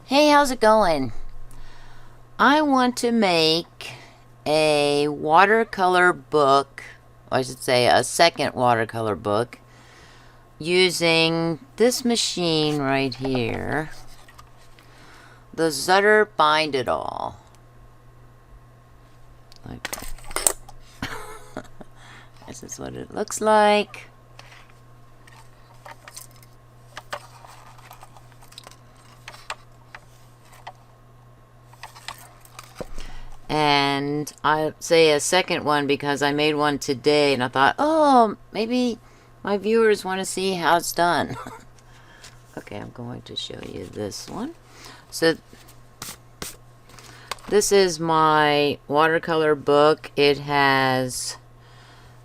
Hey, how's it going? I want to make a watercolor book, or I should say a second watercolor book, using this machine right here, the Zutter Bind-It-All. Okay. This is what it looks like. And I say a second one because I made one today and I thought, oh, maybe my viewers want to see how it's done. Okay, I'm going to show you this one. So this is my watercolor book. It has,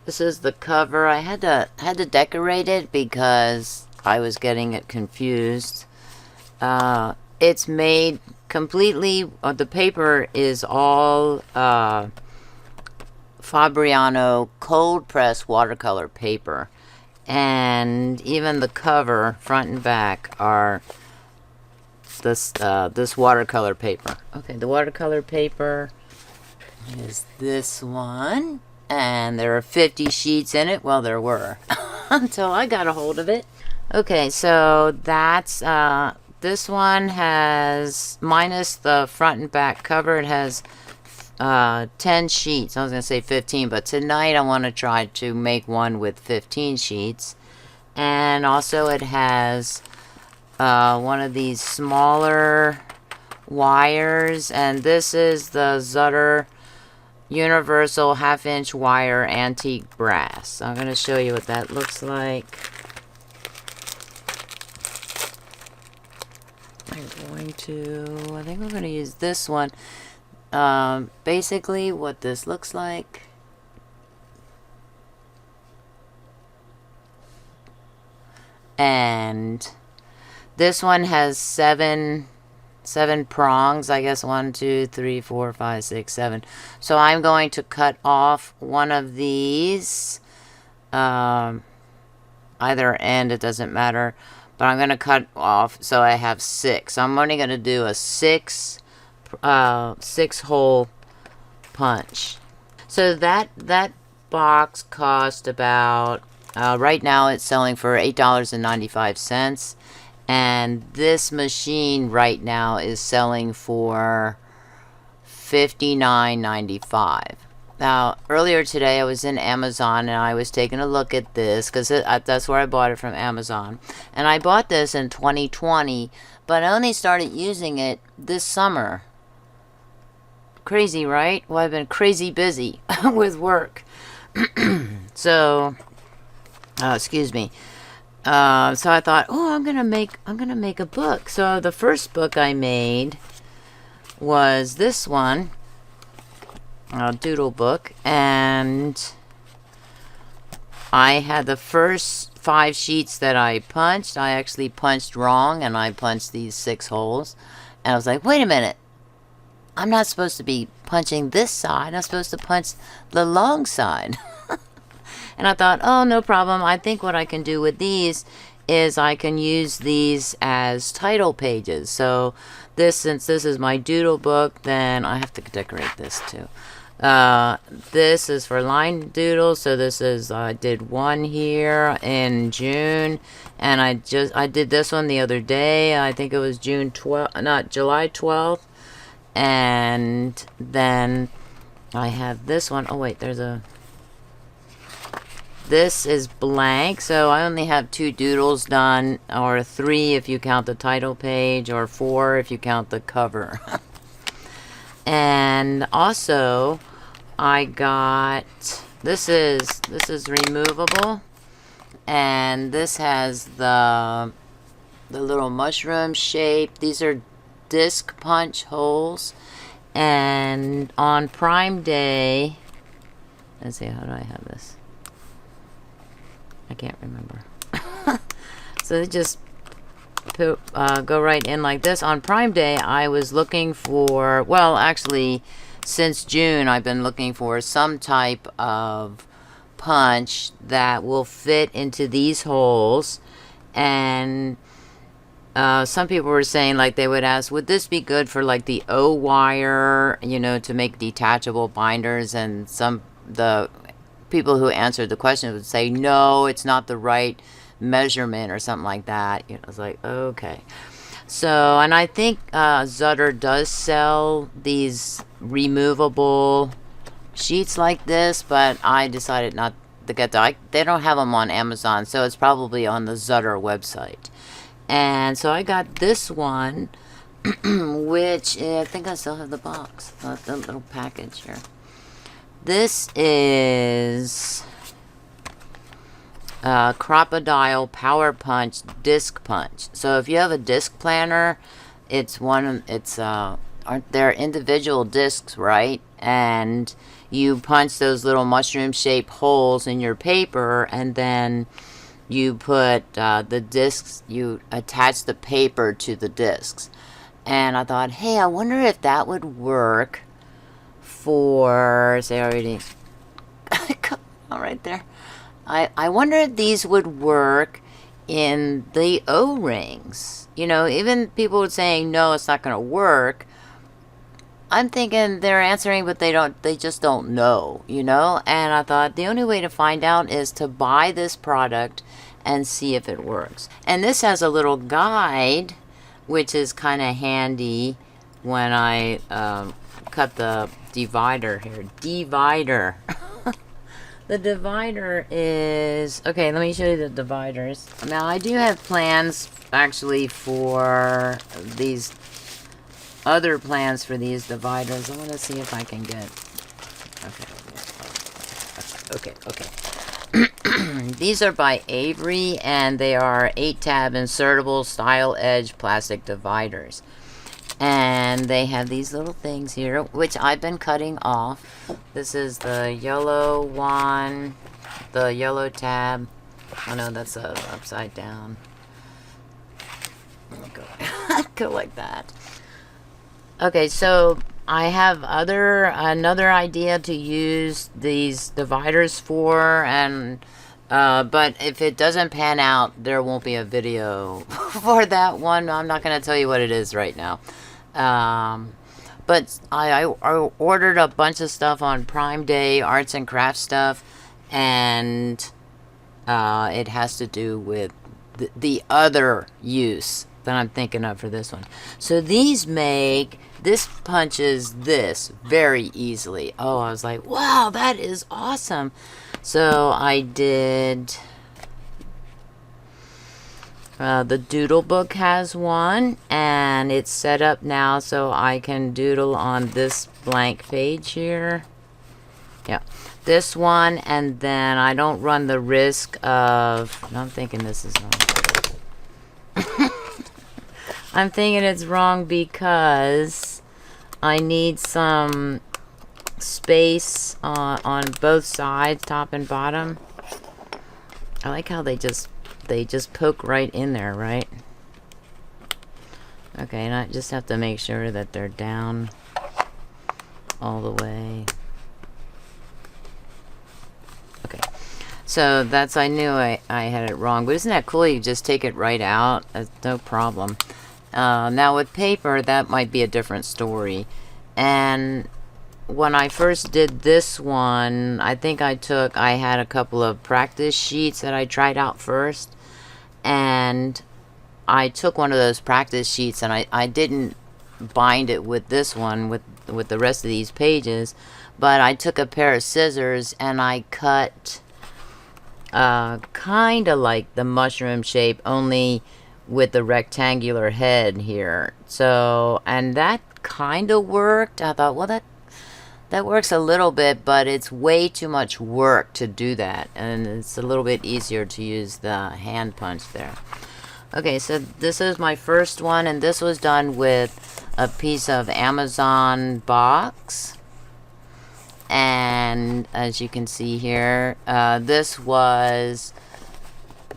this is the cover. I had to decorate it because I was getting it confused. It's made completely, the paper is all Fabriano cold press watercolor paper, and even the cover, front and back, are this watercolor paper. Okay, the watercolor paper is this one, and there are 50 sheets in it. Well, there were until I got a hold of it. Okay, so that's this one has, minus the front and back cover, it has 10 sheets. I was going to say 15, but tonight I want to try to make one with 15 sheets. And also it has one of these smaller wires, and this is the Zutter Universal half-inch wire antique brass. I'm going to show you what that looks like. I think we're going to use this one. Basically what this looks like. And this one has seven prongs, I guess. 1, 2, 3, 4, 5, 6, 7. So I'm going to cut off one of these, either end, it doesn't matter. But I'm going to cut off, so I have 6. So I'm only going to do a 6 hole punch. So that box cost about, right now it's selling for $8.95. And this machine right now is selling for $59.95. Now, earlier today I was in Amazon and I was taking a look at this because that's where I bought it, from Amazon. And I bought this in 2020, but I only started using it this summer. Crazy, right? Well, I've been crazy busy with work. So, excuse me. So I thought, oh, I'm gonna make a book. So the first book I made was this one. Doodle book, and I had the first 5 sheets that I punched. I actually punched wrong, and I punched these 6 holes, and I was like, wait a minute, I'm not supposed to be punching this side, I'm supposed to punch the long side. And I thought, oh, no problem. I think what I can do with these is I can use these as title pages. So this, since this is my doodle book, then I have to decorate this too. This is for line doodles. So this is, I did one here in June, and I did this one the other day. I think it was July 12th. And then I have this one. Oh wait, this is blank, so I only have 2 doodles done, or 3 if you count the title page, or 4 if you count the cover. And also I got, this is removable, and this has the little mushroom shape. These are disc punch holes. And on Prime Day, let's see, how do I have this? I can't remember. So they just go right in like this. On Prime Day, I was looking for, well, actually, since June, I've been looking for some type of punch that will fit into these holes. And some people were saying, like, they would ask, would this be good for like the Owire, you know, to make detachable binders? And the people who answered the question would say, no, it's not the right measurement or something like that. You know, it's like, okay. So, and I think Zutter does sell these removable sheets like this, but I decided not to get that. They don't have them on Amazon, so it's probably on the Zutter website. And so I got this one, which I think I still have the box, the little package here. This is Crocodile Power Punch Disc Punch. So if you have a disc planner, aren't there individual discs, right? And you punch those little mushroom shaped holes in your paper, and then you put the discs, you attach the paper to the discs. And I thought, hey, I wonder if that would work for, say, already, all right there. I wonder if these would work in the O-rings. You know, even people would saying, no, it's not going to work. I'm thinking they're answering, but they just don't know, you know? And I thought the only way to find out is to buy this product and see if it works. And this has a little guide, which is kind of handy when I cut the divider here. Divider. The divider is... Okay, let me show you the dividers. Now, I do have plans, actually, for these... other plans for these dividers. I want to see if I can get... Okay. These are by Avery, and they are 8-tab insertable style edge plastic dividers. And they have these little things here, which I've been cutting off. This is the yellow one, the yellow tab. Oh no, that's upside down. Go like that. Okay, so I have another idea to use these dividers for, and but if it doesn't pan out, there won't be a video for that one. I'm not going to tell you what it is right now. But I ordered a bunch of stuff on Prime Day, arts and crafts stuff, and it has to do with the other use that I'm thinking of for this one. So this punches this very easily. Oh, I was like, wow, that is awesome. So I did... the doodle book has one, and it's set up now so I can doodle on this blank page here. Yeah, this one, and then I don't run the risk of... No, I'm thinking this is wrong. I'm thinking it's wrong because I need some space on both sides, top and bottom. I like how they just poke right in there, right? Okay, and I just have to make sure that they're down all the way. Okay, so that's, I knew I had it wrong, but isn't that cool? You just take it right out, that's no problem. Now with paper, that might be a different story. And when I first did this one, I think I had a couple of practice sheets that I tried out first, and I took one of those practice sheets and I didn't bind it with this one with the rest of these pages, but I took a pair of scissors and I cut kind of like the mushroom shape, only with the rectangular head here. So, and that kind of worked. I thought, well, that works a little bit, but it's way too much work to do that, and it's a little bit easier to use the hand punch there. Okay, so this is my first one, and this was done with a piece of Amazon box. And as you can see here, this was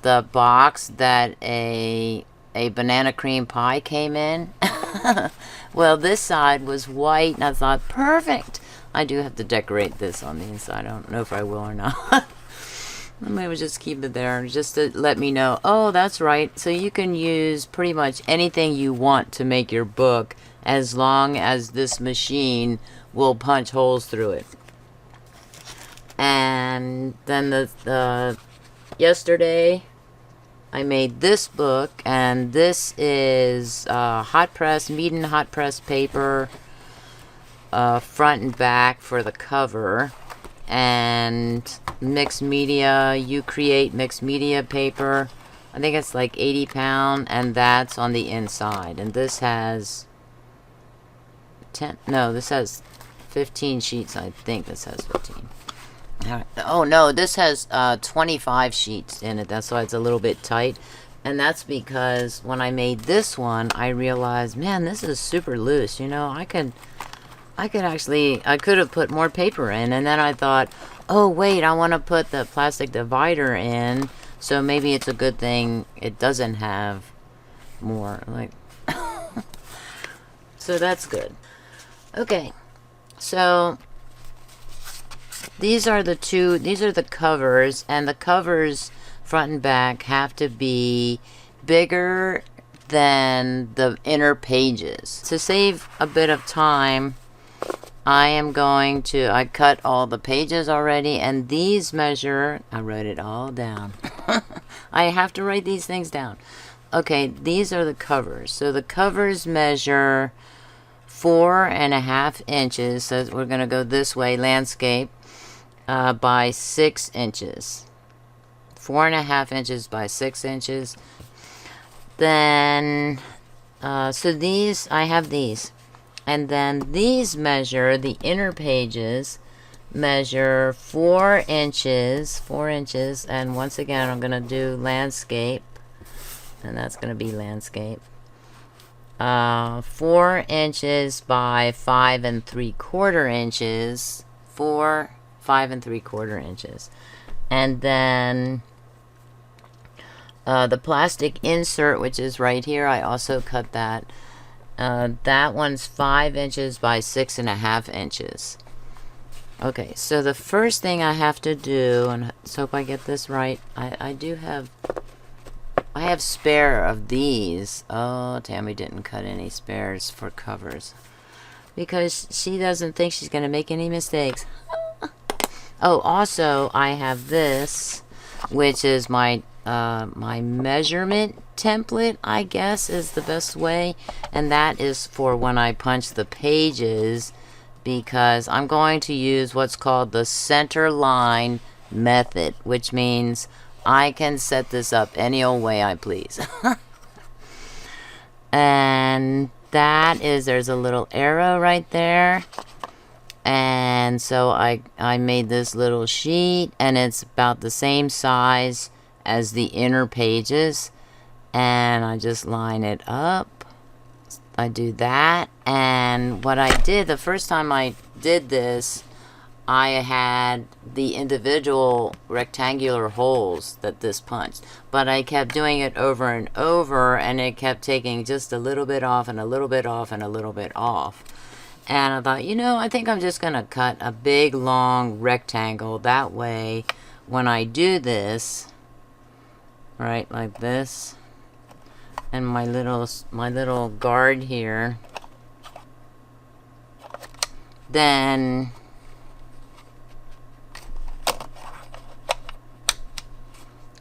the box that a banana cream pie came in. Well, this side was white, and I thought, perfect. I do have to decorate this on the inside. I don't know if I will or not. Maybe just keep it there just to let me know. Oh, that's right. So you can use pretty much anything you want to make your book as long as this machine will punch holes through it. And then yesterday I made this book, and this is hot press, Meeden hot press paper, front and back for the cover, and mixed media. You create mixed media paper. I think it's like 80 pound, and that's on the inside. And this has 10. No, this has 15 sheets. I think this has 15. Oh no, this has 25 sheets in it. That's why it's a little bit tight. And that's because when I made this one, I realized, man, this is super loose. You know, I could have put more paper in. And then I thought, oh wait, I want to put the plastic divider in. So maybe it's a good thing it doesn't have more. Like, so that's good. Okay, so these are the covers, and the covers front and back have to be bigger than the inner pages. To save a bit of time, I cut all the pages already, and these measure, I wrote it all down. I have to write these things down. Okay, these are the covers. So the covers measure 4.5 inches. So we're going to go this way, landscape. By 6 inches. 4.5 inches by 6 inches. Then, so these, I have these. And then these measure, the inner pages measure 4 inches. 4 inches. And once again, I'm going to do landscape. And that's going to be landscape. 4 inches by 5 3/4 inches. 5 3/4 inches. And then the plastic insert, which is right here, I also cut that. That one's 5 inches by 6.5 inches. Okay, so the first thing I have to do, and let's hope I get this right, I have spare of these. Oh, Tammy didn't cut any spares for covers because she doesn't think she's going to make any mistakes. Oh, also, I have this, which is my my measurement template, I guess, is the best way. And that is for when I punch the pages, because I'm going to use what's called the center line method, which means I can set this up any old way I please. And that is, there's a little arrow right there. And so I made this little sheet, and it's about the same size as the inner pages. And I just line it up. I do that. And what I did, the first time I did this, I had the individual rectangular holes that this punched. But I kept doing it over and over, and it kept taking just a little bit off and a little bit off and a little bit off. And I thought, you know, I think I'm just going to cut a big, long rectangle. That way, when I do this, right, like this, and my little guard here, then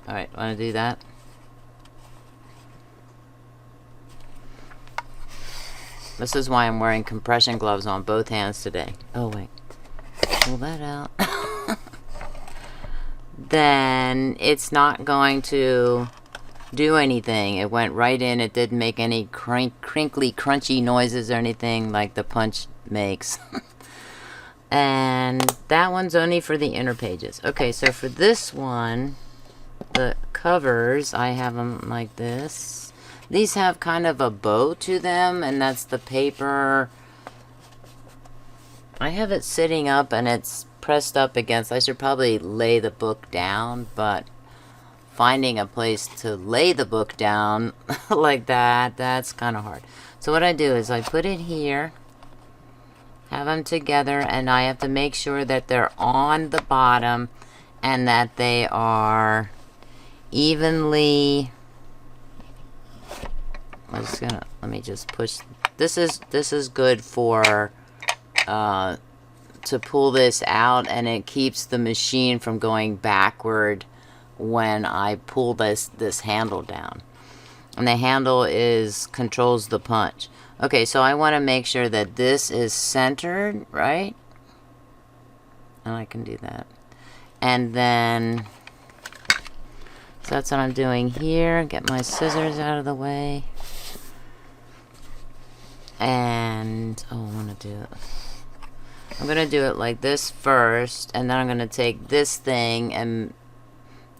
alright, want to do that? This is why I'm wearing compression gloves on both hands today. Oh, wait. Pull that out. Then it's not going to do anything. It went right in. It didn't make any crinkly, crunchy noises or anything like the punch makes. And that one's only for the inner pages. Okay, so for this one, the covers, I have them like this. These have kind of a bow to them, and that's the paper. I have it sitting up, and it's pressed up against. I should probably lay the book down, but finding a place to lay the book down like that, that's kind of hard. So what I do is I put it here, have them together, and I have to make sure that they're on the bottom and that they are evenly. Let me just push. This is good for to pull this out, and it keeps the machine from going backward when I pull this handle down. And the handle controls the punch. Okay, so I want to make sure that this is centered, right? And I can do that. And then, so that's what I'm doing here. Get my scissors out of the way. And, oh, I want to do it. I'm going to do it like this first, and then I'm going to take this thing, and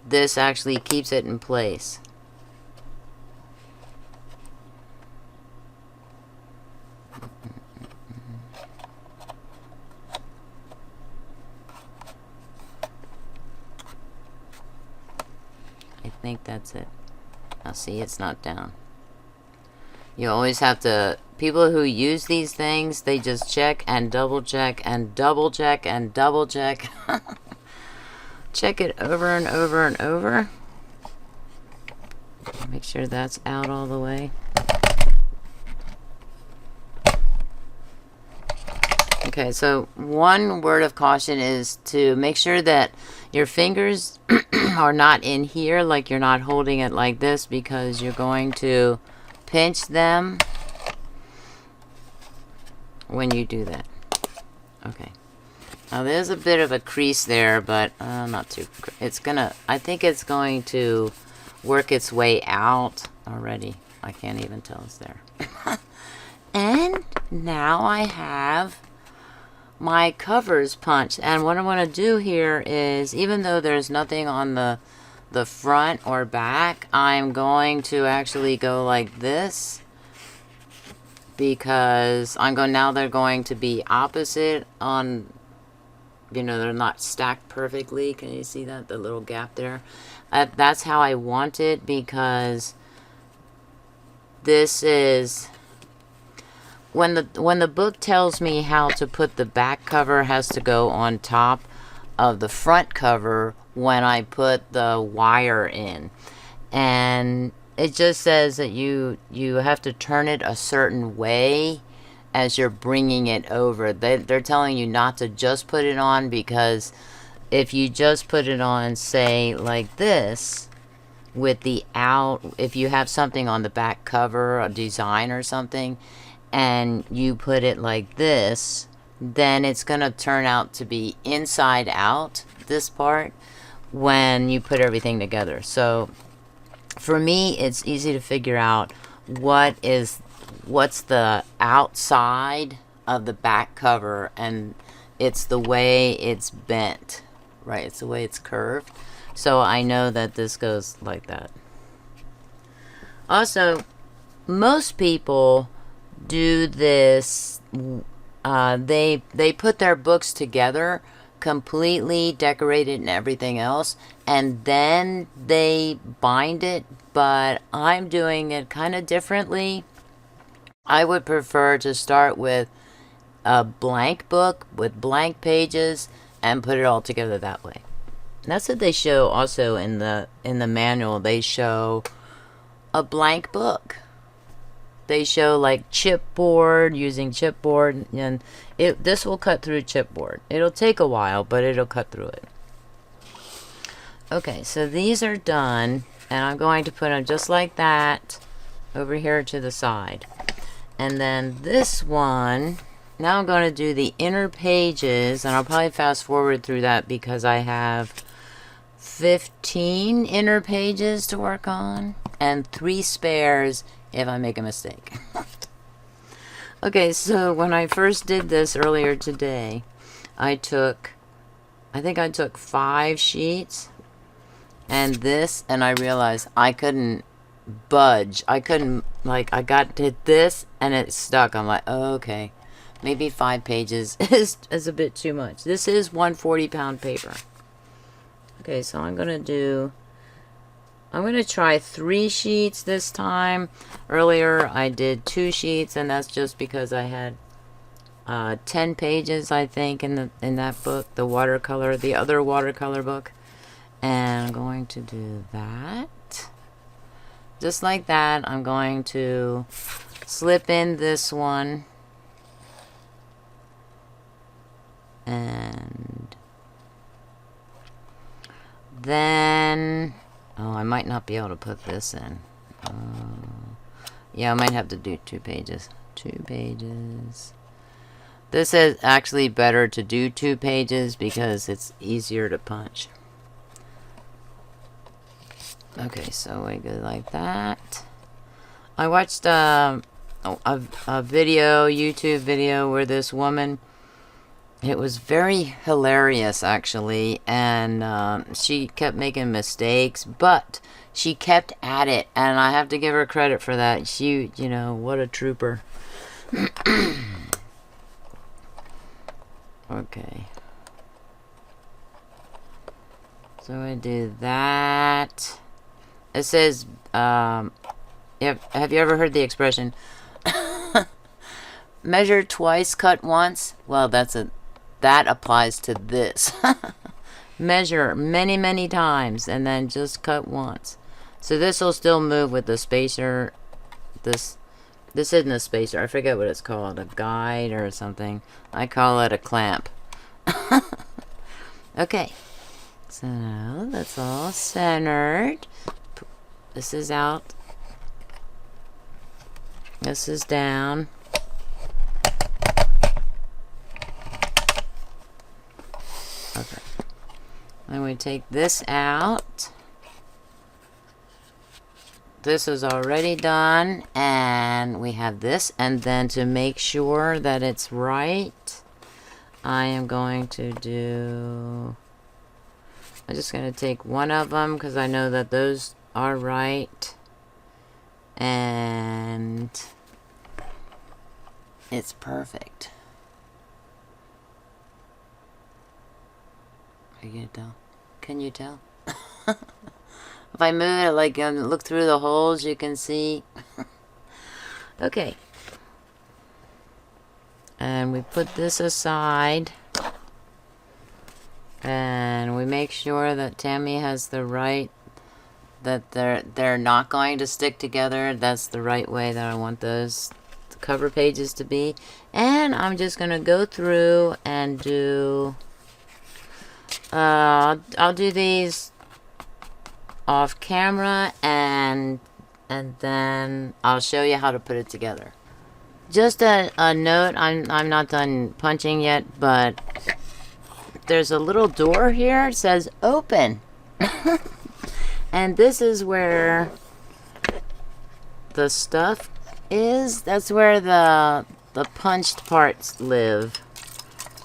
this actually keeps it in place. I think that's it. Now see, it's not down. You always have to, people who use these things, they just check and double check and double check and double check. Check it over and over and over. Make sure that's out all the way. Okay, so one word of caution is to make sure that your fingers are not in here, like you're not holding it like this, because you're going to pinch them when you do that. Okay. Now there's a bit of a crease there, but not too. I think it's going to work its way out already. I can't even tell it's there. And now I have my covers punched. And what I want to do here is, even though there's nothing on the front or back, I'm going to actually go like this, because now they're going to be opposite on, they're not stacked perfectly. Can you see that, the little gap there? That's how I want it, because this is, when the book tells me how to put the back cover, has to go on top of the front cover when I put the wire in. And it just says that you have to turn it a certain way as you're bringing it over. They're telling you not to just put it on, because if you just put it on, say like this, with the if you have something on the back cover, a design or something, and you put it like this, then it's going to turn out to be inside out, this part, when you put everything together. So for me, it's easy to figure out what's the outside of the back cover, and it's the way it's bent, right? It's the way it's curved. So I know that this goes like that. Also, most people do this, they put their books together completely decorated and everything else, and then they bind it, but I'm doing it kind of differently. I would prefer to start with a blank book with blank pages and put it all together that way. And that's what they show also in the manual. They show a blank book. They show like chipboard, using chipboard, and this will cut through chipboard. It'll take a while, but it'll cut through it. Okay, so these are done, and I'm going to put them just like that over here to the side. And then this one, now I'm going to do the inner pages, and I'll probably fast forward through that because I have 15 inner pages to work on and 3 spares if I make a mistake. Okay, so when I first did this earlier today, I think I took 5 sheets and this, and I realized I couldn't budge. I couldn't, like, I got to this and it stuck. I'm like, oh, okay, maybe 5 pages is a bit too much. This is 140-pound paper. Okay, so I'm going to try 3 sheets this time. Earlier I did 2 sheets, and that's just because I had 10 pages, I think, in that book, the other watercolor book. And I'm going to do that. Just like that, I'm going to slip in this one. And then, oh, I might not be able to put this in. Yeah, I might have to do 2 pages. 2 pages. This is actually better to do 2 pages because it's easier to punch. Okay, so we go like that. I watched a video, YouTube video, where this woman, it was very hilarious actually, and she kept making mistakes, but she kept at it, and I have to give her credit for that. She, you know, what a trooper. Okay. So I do that. It says, have you ever heard the expression, measure twice, cut once? Well, that applies to this. Measure many, many times, and then just cut once. So this will still move with the spacer. This isn't a spacer. I forget what it's called. A guide or something. I call it a clamp. Okay. So now that's all centered. This is out. This is down. Okay. Then we take this out. This is already done, and we have this, and then to make sure that it's right, I am going to do, I'm just going to take one of them because I know that those are right, and it's perfect. Are you gonna tell? Can you tell? If I move it, like, look through the holes, you can see. Okay. And we put this aside. And we make sure that Tammy has the right, that they're not going to stick together. That's the right way that I want those cover pages to be. And I'm just going to go through and do, I'll do these off camera, and then I'll show you how to put it together. Just a note, I'm not done punching yet, but there's a little door here. It says open. And this is where the stuff is. That's where the punched parts live.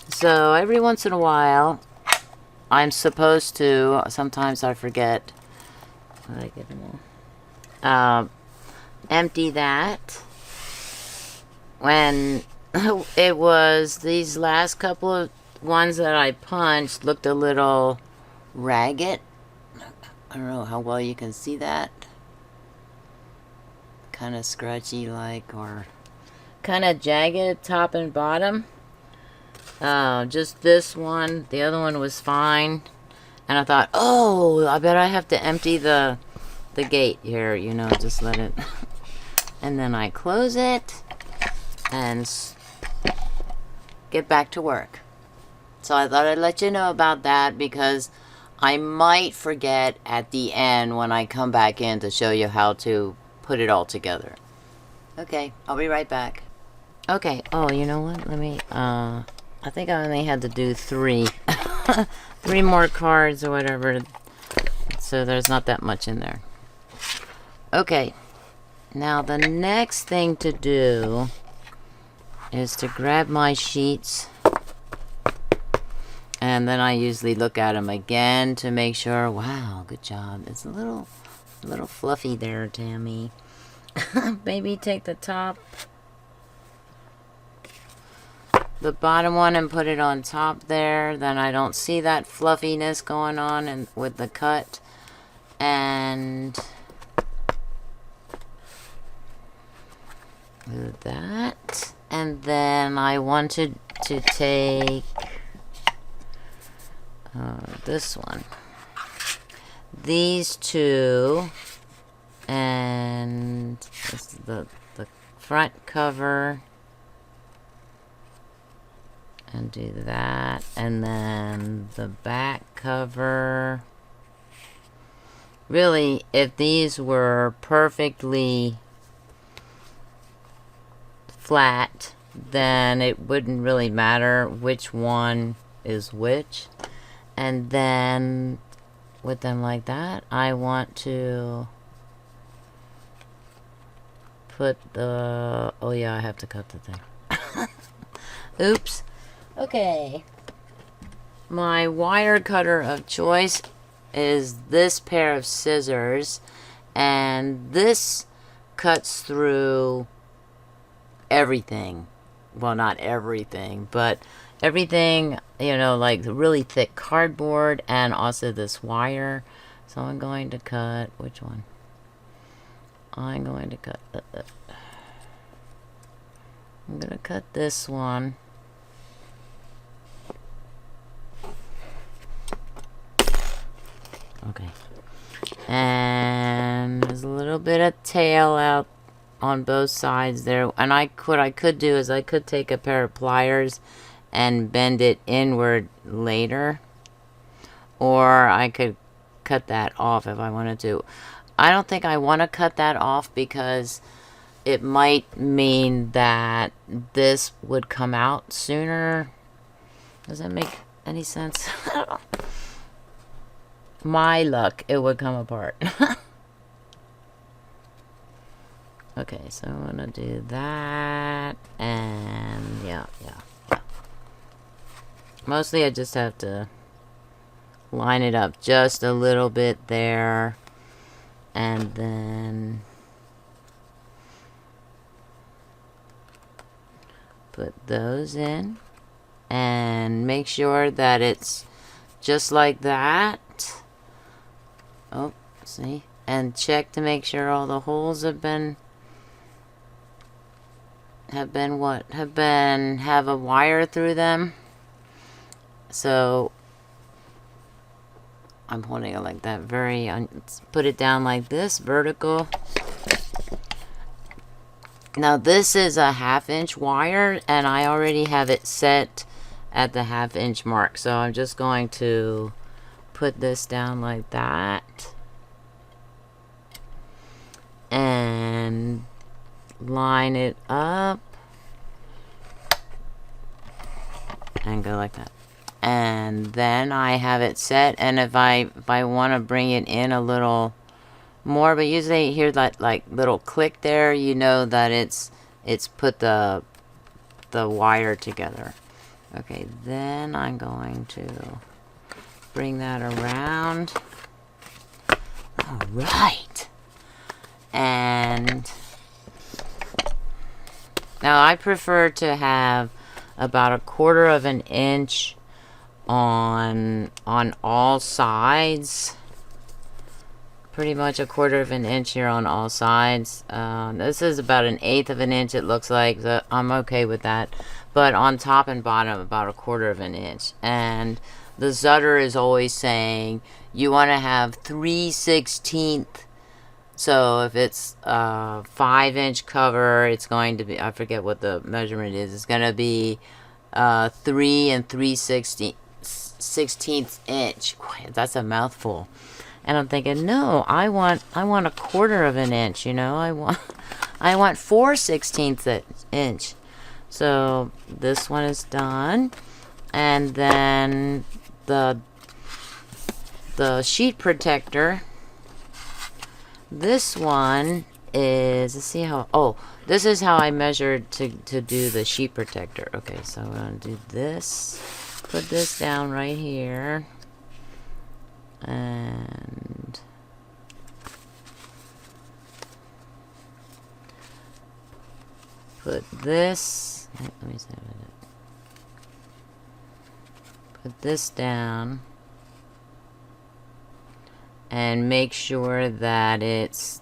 So every once in a while, I'm supposed to, sometimes I forget, empty that. When it was these last couple of ones that I punched looked a little ragged. I don't know how well you can see that. Kind of scratchy like, or kind of jagged top and bottom. Just this one. The other one was fine. And I thought, oh, I bet I have to empty the gate here, you know, just let it. And then I close it and get back to work. So I thought I'd let you know about that because I might forget at the end when I come back in to show you how to put it all together. Okay, I'll be right back. Okay, oh, you know what? Let me, I think I only had to do 3. 3 more cards or whatever. So there's not that much in there. Okay, now the next thing to do is to grab my sheets, and then I usually look at them again to make sure. Wow, good job. It's a little fluffy there, Tammy. Maybe take the top, the bottom one, and put it on top there. Then I don't see that fluffiness going on and with the cut. And do that. And then I wanted to take this one. these two, and this is the front cover, and do that, and then the back cover. Really, if these were perfectly flat, then it wouldn't really matter which one is which. And then with them like that, I want to put the, oh yeah, I have to cut the thing. Oops. Okay. My wire cutter of choice is this pair of scissors, and this cuts through everything. Well, not everything, but everything, you know, like really thick cardboard and also this wire. So I'm going to cut, which one? I'm going to cut, I'm going to cut this one. Okay. And there's a little bit of tail out on both sides there. And what I could do is I could take a pair of pliers and bend it inward later. Or I could cut that off if I wanted to. I don't think I want to cut that off because it might mean that this would come out sooner. Does that make any sense? My luck, it would come apart. Okay, so I'm gonna do that, and yeah. Mostly I just have to line it up just a little bit there, and then put those in, and make sure that it's just like that. Oh, see? And check to make sure all the holes have a wire through them. So I'm holding it like that, let's put it down like this, vertical. Now this is a 1/2 inch wire, and I already have it set at the 1/2 inch mark. So I'm just going to put this down like that and line it up and go like that, and then I have it set. And if I want to bring it in a little more, but usually you hear that like little click there, you know that it's put the wire together. Okay, then I'm going to bring that around. All right. And now I prefer to have about 1/4 of an inch on all sides. Pretty much 1/4 of an inch here on all sides. This is about 1/8 of an inch, it looks like, so I'm okay with that. But on top and bottom, about 1/4 of an inch. And the Zutter is always saying you want to have 3/16. So if it's a 5-inch cover, it's going to be, I forget what the measurement is. It's going to be 3 3/16 inch. That's a mouthful. And I'm thinking, no, I want 1/4 of an inch. You know, I want 4/16 inch. So this one is done, and then the sheet protector. This one is, let's see how, oh, this is how I measured to do the sheet protector. Okay, so I'm going to do this, put this down right here, and put this, let me see, put this down, and make sure that it's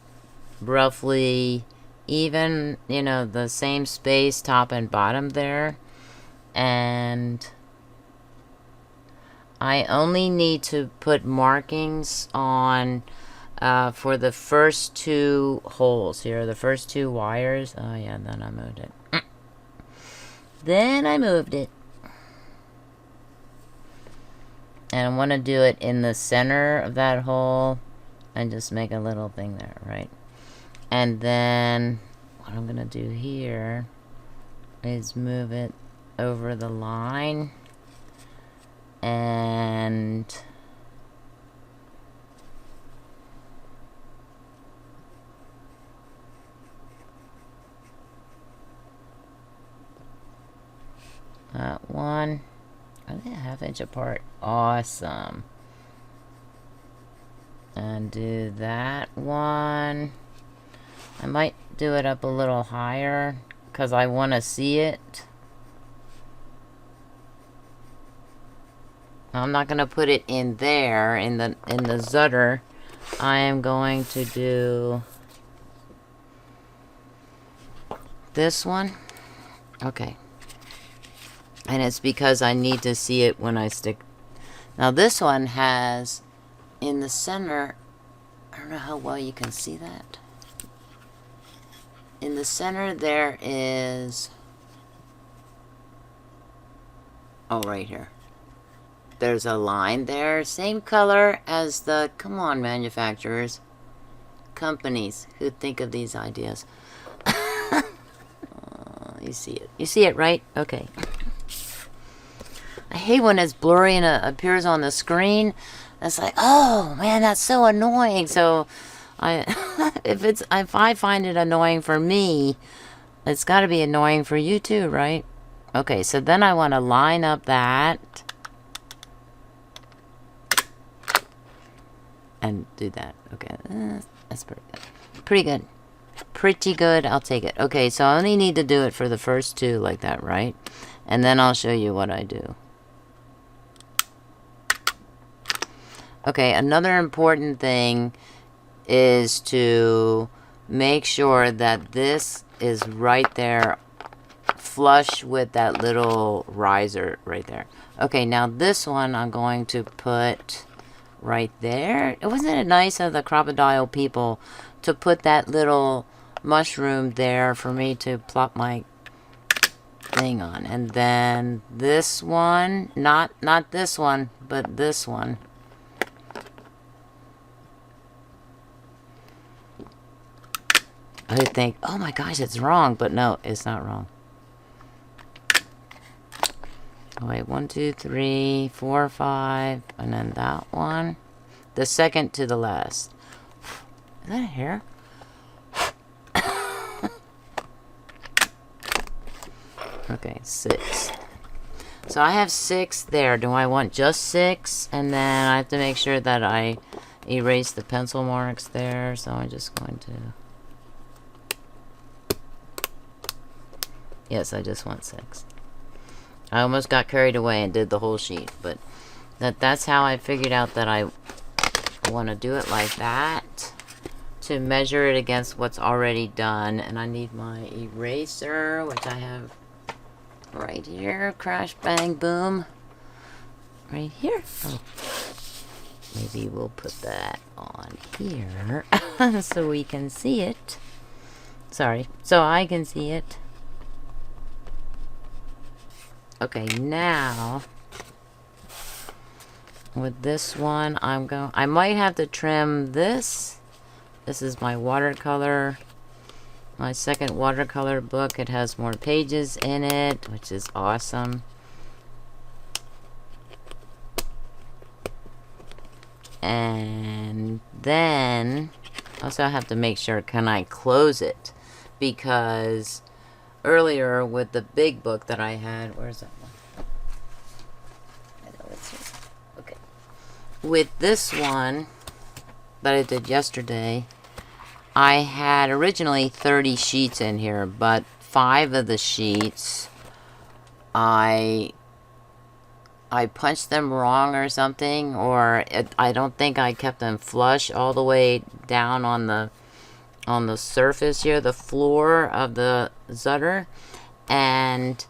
roughly even, you know, the same space top and bottom there. And I only need to put markings on for the first 2 holes here, the first 2 wires. Oh yeah, then I moved it. Then I moved it. And I want to do it in the center of that hole and just make a little thing there, right? And then what I'm going to do here is move it over the line and that one. Are they a ½ inch apart? Awesome. And do that one. I might do it up a little higher because I want to see it. I'm not going to put it in there in the Zutter. I am going to do this one. Okay. And it's because I need to see it when I stick. Now this one has in the center, I don't know how well you can see that. In the center there is, oh, right here. There's a line there, same color as the, come on manufacturers, companies who think of these ideas. You see it. You see it, right? Okay. I hate when it's blurry and it appears on the screen. It's like, oh man, that's so annoying. So if I find it annoying for me, it's got to be annoying for you too, right? Okay, so then I want to line up that and do that. Okay, that's pretty good. Pretty good. Pretty good. I'll take it. Okay, so I only need to do it for the first 2 like that, right? And then I'll show you what I do. Okay, another important thing is to make sure that this is right there, flush with that little riser right there. Okay, now this one I'm going to put right there. Wasn't it nice of the crocodile people to put that little mushroom there for me to plop my thing on? And then this one, not this one, but this one. I would think, oh my gosh, it's wrong, but no, it's not wrong. Oh, wait, 1, 2, 3, 4, 5, and then that one. The second to the last. Is that a hair? Okay, 6. So I have 6 there. Do I want just 6? And then I have to make sure that I erase the pencil marks there. So I'm just going to... Yes, I just want 6. I almost got carried away and did the whole sheet, but that's how I figured out that I want to do it like that to measure it against what's already done. And I need my eraser, which I have right here. Crash, bang, boom. Right here. Oh. Maybe we'll put that on here so we can see it. Sorry, so I can see it. Okay, now with this one, I might have to trim this. This is my watercolor, my second watercolor book. It has more pages in it, which is awesome. And then also I have to make sure, can I close it? Because earlier with the big book that I had, where's that one? I know it's here. Okay. With this one that I did yesterday, I had originally 30 sheets in here, but 5 of the sheets I punched them wrong or something, or I don't think I kept them flush all the way down on the surface here, the floor of the Zutter, and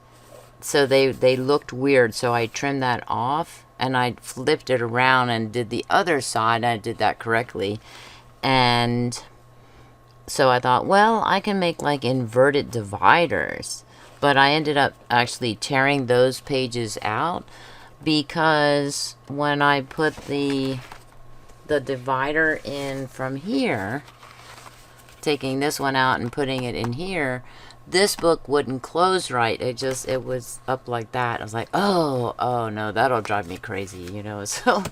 so they looked weird, so I trimmed that off. and I flipped it around and did the other side. I did that correctly. And so I thought, well, I can make like inverted dividers. But I ended up actually tearing those pages out, because when I put the divider in from here, taking this one out and putting it in here, this book wouldn't close right. It was up like that. I was like, oh no, that'll drive me crazy, you know. So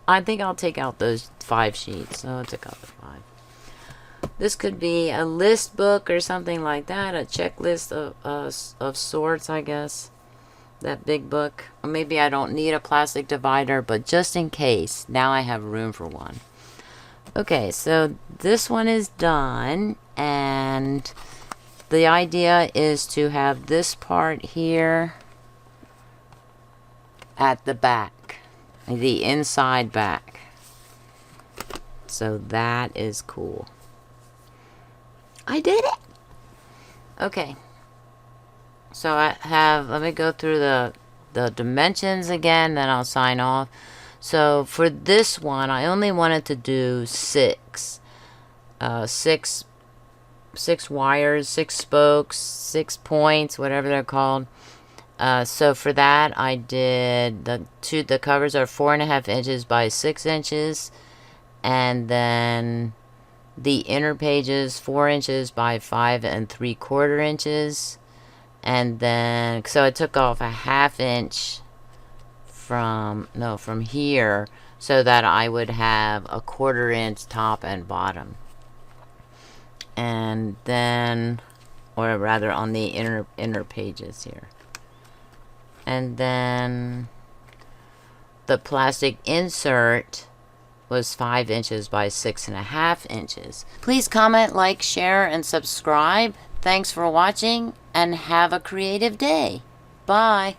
I think I'll take out those 5 sheets. So I took out the 5. This could be a list book or something like that, a checklist of sorts, I guess. That big book. Or maybe I don't need a plastic divider, but just in case, now I have room for one. Okay, so this one is done, and the idea is to have this part here at the back, the inside back. So that is cool. I did it! Okay. So I have, let me go through the dimensions again, then I'll sign off. So for this one, I only wanted to do 6 wires, 6 spokes, 6 points, whatever they're called. So for that, I did the covers are 4.5 inches by 6 inches, and then the inner pages 4 inches by 5 3/4 inches. And then, so I took off a 1/2 inch from here, so that I would have a 1/4 inch top and bottom. And then, or rather on the inner pages here. And then the plastic insert was 5 inches by 6.5 inches. Please comment, like, share, and subscribe. Thanks for watching, and have a creative day. Bye.